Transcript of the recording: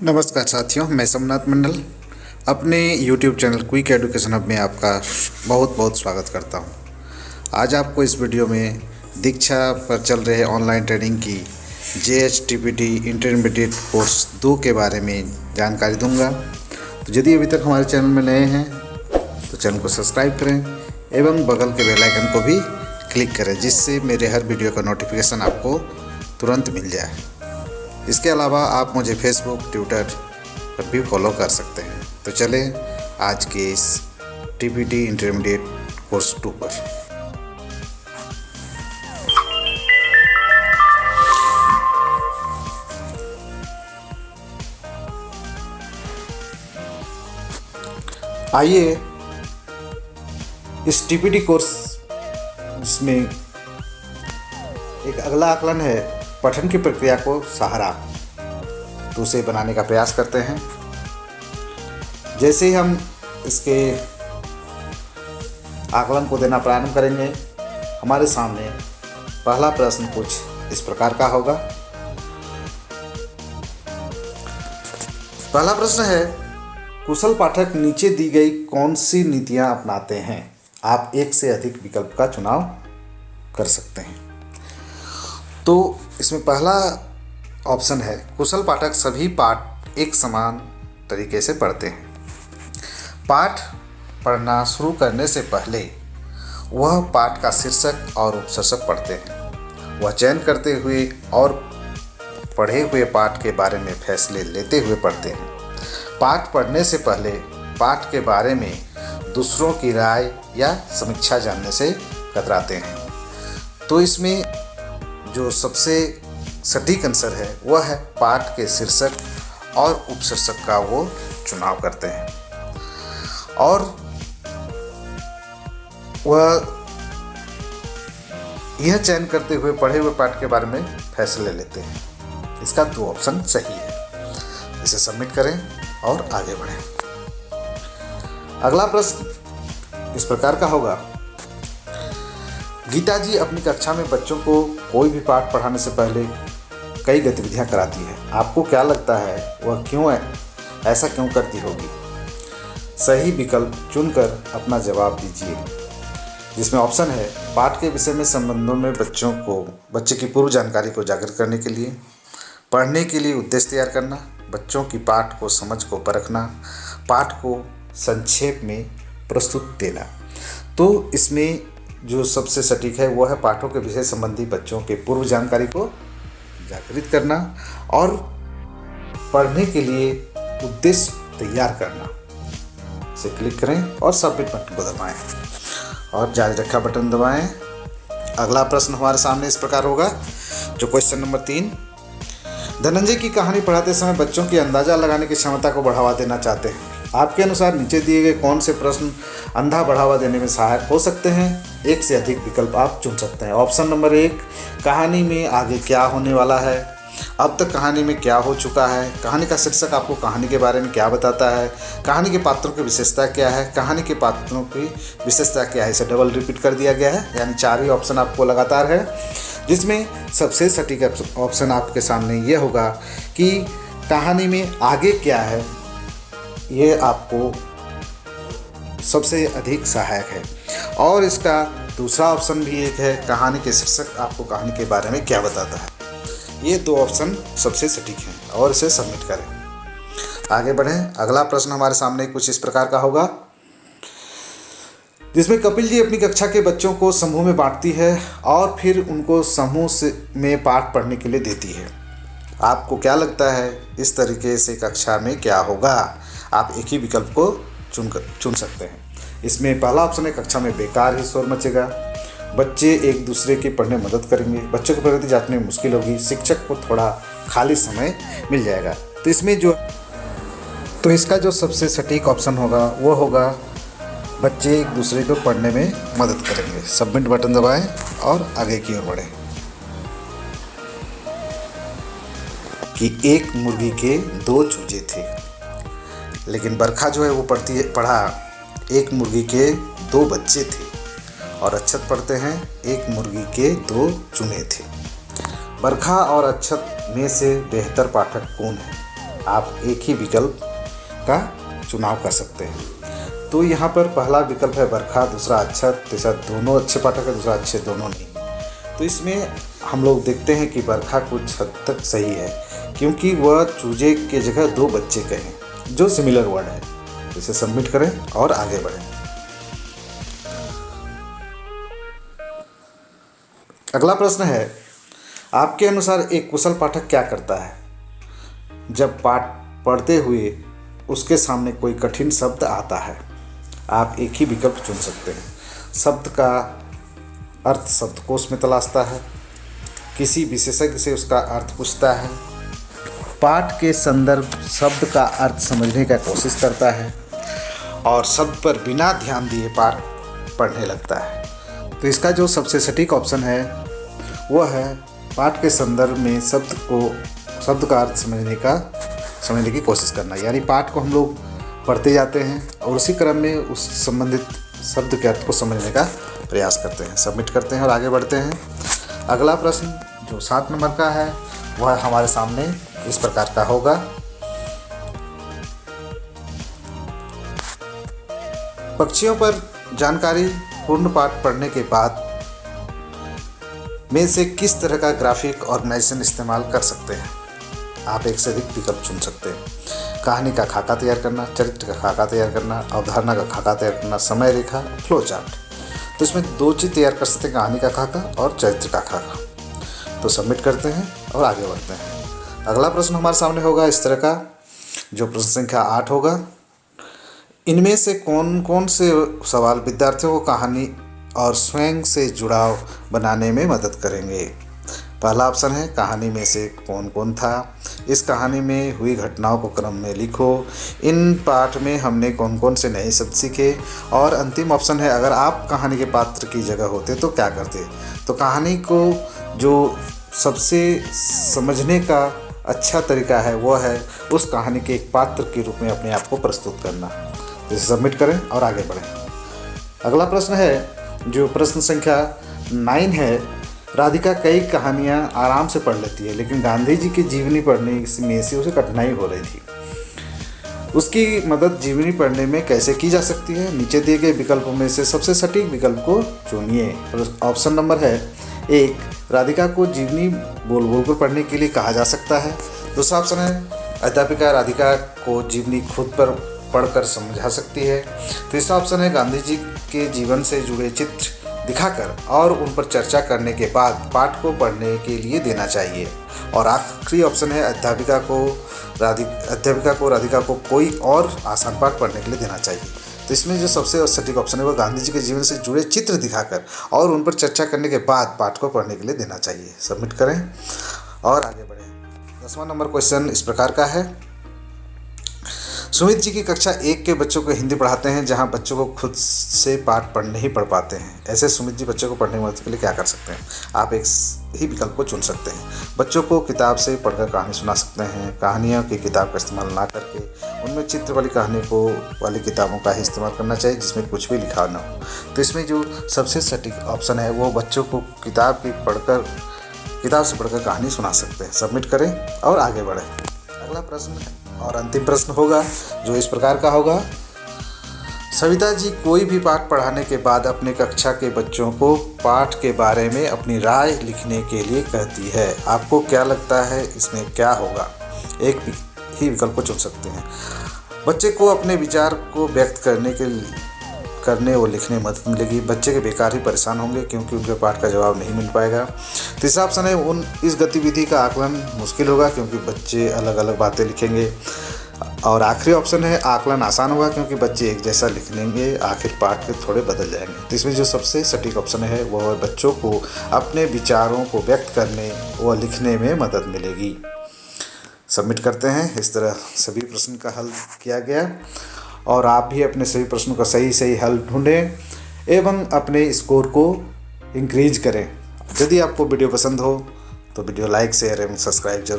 नमस्कार साथियों, मैं सोमनाथ मंडल अपने YouTube channel quick education hub में आपका बहुत बहुत स्वागत करता हूं। आज आपको इस वीडियो में दीक्षा पर चल रहे ऑनलाइन ट्रेनिंग की JHTPT इंटरमीडिएट कोर्स 2 के बारे में जानकारी दूंगा। तो यदि अभी तक हमारे चैनल में नए हैं तो चैनल को सब्सक्राइब करें एवं बगल के बेल आइकन को भी क्लिक करें, जिससे मेरे हर वीडियो का नोटिफिकेशन आपको तुरंत मिल जाए। इसके अलावा आप मुझे फेसबुक, ट्विटर पर भी फॉलो कर सकते हैं। तो चलें आज के इस TPT इंटरमीडिएट कोर्स 2 पर। आइए इस TPT कोर्स जिसमें एक अगला आकलन है पठन की प्रक्रिया को सहारा, तो उसे बनाने का प्रयास करते हैं। जैसे ही हम इसके आकलन को देना प्रारंभ करेंगे, हमारे सामने पहला प्रश्न कुछ इस प्रकार का होगा। पहला प्रश्न है, कुशल पाठक नीचे दी गई कौन सी नीतियां अपनाते हैं? आप एक से अधिक विकल्प का चुनाव कर सकते हैं। तो इसमें पहला ऑप्शन है, कुशल पाठक सभी पाठ एक समान तरीके से पढ़ते हैं। पाठ पढ़ना शुरू करने से पहले वह पाठ का शीर्षक और उपशीर्षक पढ़ते हैं। वह चयन करते हुए और पढ़े हुए पाठ के बारे में फैसले लेते हुए पढ़ते हैं। पाठ पढ़ने से पहले पाठ के बारे में दूसरों की राय या समीक्षा जानने से कतराते हैं। तो इसमें जो सबसे सटीक आंसर है वह है पाठ के शीर्षक और उपशीर्षक का वो चुनाव करते हैं और वह यह चयन करते हुए पढ़े हुए पाठ के बारे में फैसले लेते हैं। इसका 2 ऑप्शन सही है। इसे सबमिट करें और आगे बढ़ें। अगला प्रश्न इस प्रकार का होगा, गीता जी अपनी कक्षा में बच्चों को कोई भी पाठ पढ़ाने से पहले कई गतिविधियां कराती है। आपको क्या लगता है वह क्यों ऐसा क्यों करती होगी? सही विकल्प चुनकर अपना जवाब दीजिए, जिसमें ऑप्शन है पाठ के विषय में संबंधों में बच्चे की पूर्व जानकारी को जागृत करने के लिए, पढ़ने के लिए उद्देश्य तैयार करना, बच्चों की पाठ को समझ को परखना, पाठ को संक्षेप में प्रस्तुत देना। तो इसमें जो सबसे सटीक है वह है पाठों के विषय संबंधी बच्चों के पूर्व जानकारी को जागृत करना और पढ़ने के लिए उद्देश्य तैयार करना। इसे क्लिक करें और सबमिट बटन को दबाएं और जारी रखा बटन दबाएं। अगला प्रश्न हमारे सामने इस प्रकार होगा, जो क्वेश्चन नंबर 3, धनंजय की कहानी पढ़ाते समय बच्चों की अंदाजा लगाने की क्षमता को बढ़ावा देना चाहते हैं। आपके अनुसार नीचे दिए गए कौन से प्रश्न अंधा बढ़ावा देने में सहायक हो सकते हैं? एक से अधिक विकल्प आप चुन सकते हैं। ऑप्शन नंबर 1, कहानी में आगे क्या होने वाला है, अब तक कहानी में क्या हो चुका है, कहानी का शीर्षक आपको कहानी के बारे में क्या बताता है, कहानी के पात्रों की विशेषता क्या है, कहानी के पात्रों की विशेषता क्या है। इसे डबल रिपीट कर दिया गया है, यानी 4 ही ऑप्शन आपको लगातार है, जिसमें सबसे सटीक ऑप्शन आपके सामने ये होगा कि कहानी में आगे क्या है। ये आपको सबसे अधिक सहायक है। और इसका दूसरा ऑप्शन भी एक है, कहानी के शीर्षक आपको कहानी के बारे में क्या बताता है। ये 2 ऑप्शन सबसे सटीक हैं और इसे सबमिट करें। आगे बढ़ें। अगला प्रश्न हमारे सामने कुछ इस प्रकार का होगा, जिसमें कपिल जी अपनी कक्षा के बच्चों को समूह में बांटती है और फिर उनको समूह में पाठ पढ़ने के लिए देती है। आपको क्या लगता है इस तरीके से कक्षा में क्या होगा? आप एक ही विकल्प को चुन सकते हैं। इसमें पहला ऑप्शन है, कक्षा में बेकार ही शोर मचेगा, बच्चे एक दूसरे के पढ़ने में मदद करेंगे, बच्चों की प्रगति जांचने में मुश्किल होगी, शिक्षक को थोड़ा खाली समय मिल जाएगा। तो इसका जो सबसे सटीक ऑप्शन होगा वो होगा, बच्चे एक दूसरे को पढ़ने में मदद करेंगे। सबमिट बटन दबाएं और आगे की ओर बढ़ें। कि एक मुर्गी के 2 चूजे थे, लेकिन बरखा जो है वो पढ़ा एक मुर्गी के 2 बच्चे थे, और अक्षत पढ़ते हैं एक मुर्गी के 2 चूहे थे। बरखा और अक्षत में से बेहतर पाठक कौन है? आप एक ही विकल्प का चुनाव कर सकते हैं। तो यहाँ पर पहला विकल्प है बरखा, दूसरा अच्छा, तीसरा दोनों अच्छे पाठक है, दूसरा अच्छे दोनों नहीं। तो इसमें हम लोग देखते हैं कि बरखा कुछ हद तक सही है, क्योंकि वह चूजे के जगह 2 बच्चे कहें, जो सिमिलर वर्ड है। इसे सबमिट करें और आगे बढ़ें। अगला प्रश्न है, आपके अनुसार एक कुशल पाठक क्या करता है जब पाठ पढ़ते हुए उसके सामने कोई कठिन शब्द आता है? आप एक ही विकल्प चुन सकते हैं। शब्द का अर्थ शब्दकोश में तलाशता है, किसी विशेषज्ञ से उसका अर्थ पूछता है, पाठ के संदर्भ शब्द का अर्थ समझने का कोशिश करता है और शब्द पर बिना ध्यान दिए पाठ पढ़ने लगता है। तो इसका जो सबसे सटीक ऑप्शन है वह है पाठ के संदर्भ में शब्द का अर्थ समझने की कोशिश करना। यानी पाठ को हम लोग पढ़ते जाते हैं और उसी क्रम में उस संबंधित शब्द के अर्थ को समझने का प्रयास करते हैं। सबमिट करते हैं और आगे बढ़ते हैं। अगला प्रश्न जो 7 नंबर का है वह हमारे सामने इस प्रकार का होगा। पक्षियों पर जानकारी पूर्ण पाठ पढ़ने के बाद में से किस तरह का ग्राफिक ऑर्गेनाइजेशन इस्तेमाल कर सकते हैं? आप एक से अधिक विकल्प चुन सकते हैं। कहानी का खाका तैयार करना, चरित्र का खाका तैयार करना, अवधारणा का खाका तैयार करना, समय रेखा, फ्लो चार्ट। तो इसमें 2 चीज़ तैयार कर सकते हैं, कहानी का खाका और चरित्र का खाका। तो सबमिट करते हैं और आगे बढ़ते हैं। अगला प्रश्न हमारे सामने होगा इस तरह का, जो प्रश्न संख्या 8 होगा। इनमें से कौन कौन से सवाल विद्यार्थियों को कहानी और स्वयं से जुड़ाव बनाने में मदद करेंगे? पहला ऑप्शन है कहानी में से कौन कौन था, इस कहानी में हुई घटनाओं को क्रम में लिखो, इन पाठ में हमने कौन कौन से नए शब्द सीखे, और अंतिम ऑप्शन है अगर आप कहानी के पात्र की जगह होते तो क्या करते? तो कहानी को जो सबसे समझने का अच्छा तरीका है वो है उस कहानी के एक पात्र के रूप में अपने आप को प्रस्तुत करना। इसे सबमिट करें और आगे बढ़ें। अगला प्रश्न है जो प्रश्न संख्या 9 है। राधिका कई कहानियाँ आराम से पढ़ लेती है, लेकिन गांधी जी की जीवनी पढ़ने में से उसे कठिनाई हो रही थी। उसकी मदद जीवनी पढ़ने में कैसे की जा सकती है? नीचे दिए गए विकल्पों में से सबसे सटीक विकल्प को चुनिए। ऑप्शन नंबर है 1, राधिका को जीवनी बोल बोल कर पढ़ने के लिए कहा जा सकता है। दूसरा ऑप्शन है अध्यापिका राधिका को जीवनी खुद पर पढ़कर समझा सकती है। तीसरा ऑप्शन है गांधी जी के जीवन से जुड़े चित्र दिखाकर और उन पर चर्चा करने के बाद पाठ को पढ़ने के लिए देना चाहिए। और आखिरी ऑप्शन है अध्यापिका को राधिका को कोई और आसान पाठ पढ़ने के लिए देना चाहिए। तो इसमें जो सबसे सटीक ऑप्शन है वो गांधी जी के जीवन से जुड़े चित्र दिखाकर और उन पर चर्चा करने के बाद पाठ को पढ़ने के लिए देना चाहिए। सबमिट करें और आगे बढ़ें। 10वां नंबर क्वेश्चन इस प्रकार का है। सुमित जी की कक्षा 1 के बच्चों को हिंदी पढ़ाते हैं, जहां बच्चों को खुद से पाठ नहीं पढ़ पाते हैं। ऐसे सुमित जी बच्चों को पढ़ने में मदद के लिए क्या कर सकते हैं? आप एक ही विकल्प को चुन सकते हैं। बच्चों को किताब से पढ़कर कहानी सुना सकते हैं, कहानियों की किताब का इस्तेमाल ना करके उनमें चित्र वाली कहानी वाली किताबों का ही इस्तेमाल करना चाहिए जिसमें कुछ भी लिखा ना हो। तो इसमें जो सबसे सटीक ऑप्शन है वो बच्चों को किताब से पढ़कर कहानी सुना सकते हैं। सबमिट करें और आगे बढ़ें। अगला प्रश्न और अंतिम प्रश्न होगा जो इस प्रकार का होगा। सविता जी कोई भी पाठ पढ़ाने के बाद अपने कक्षा के बच्चों को पाठ के बारे में अपनी राय लिखने के लिए कहती है। आपको क्या लगता है इसमें क्या होगा? एक ही विकल्प को चुन सकते हैं। बच्चे को अपने विचार को व्यक्त करने और लिखने में मदद मिलेगी। बच्चे के बेकार ही परेशान होंगे क्योंकि उनके पाठ का जवाब नहीं मिल पाएगा। तीसरा ऑप्शन है इस गतिविधि का आकलन मुश्किल होगा क्योंकि बच्चे अलग अलग बातें लिखेंगे। और आखिरी ऑप्शन है आकलन आसान होगा क्योंकि बच्चे एक जैसा लिख लेंगे, आखिर पाठ के थोड़े बदल जाएंगे। तो इसमें जो सबसे सटीक ऑप्शन है वह बच्चों को अपने विचारों को व्यक्त करने व लिखने में मदद मिलेगी। सबमिट करते हैं। इस तरह सभी प्रश्न का हल किया गया और आप भी अपने सभी प्रश्नों का सही हल ढूंढें एवं अपने स्कोर को इंक्रीज करें। यदि आपको वीडियो पसंद हो तो वीडियो लाइक शेयर एवं सब्सक्राइब जरूर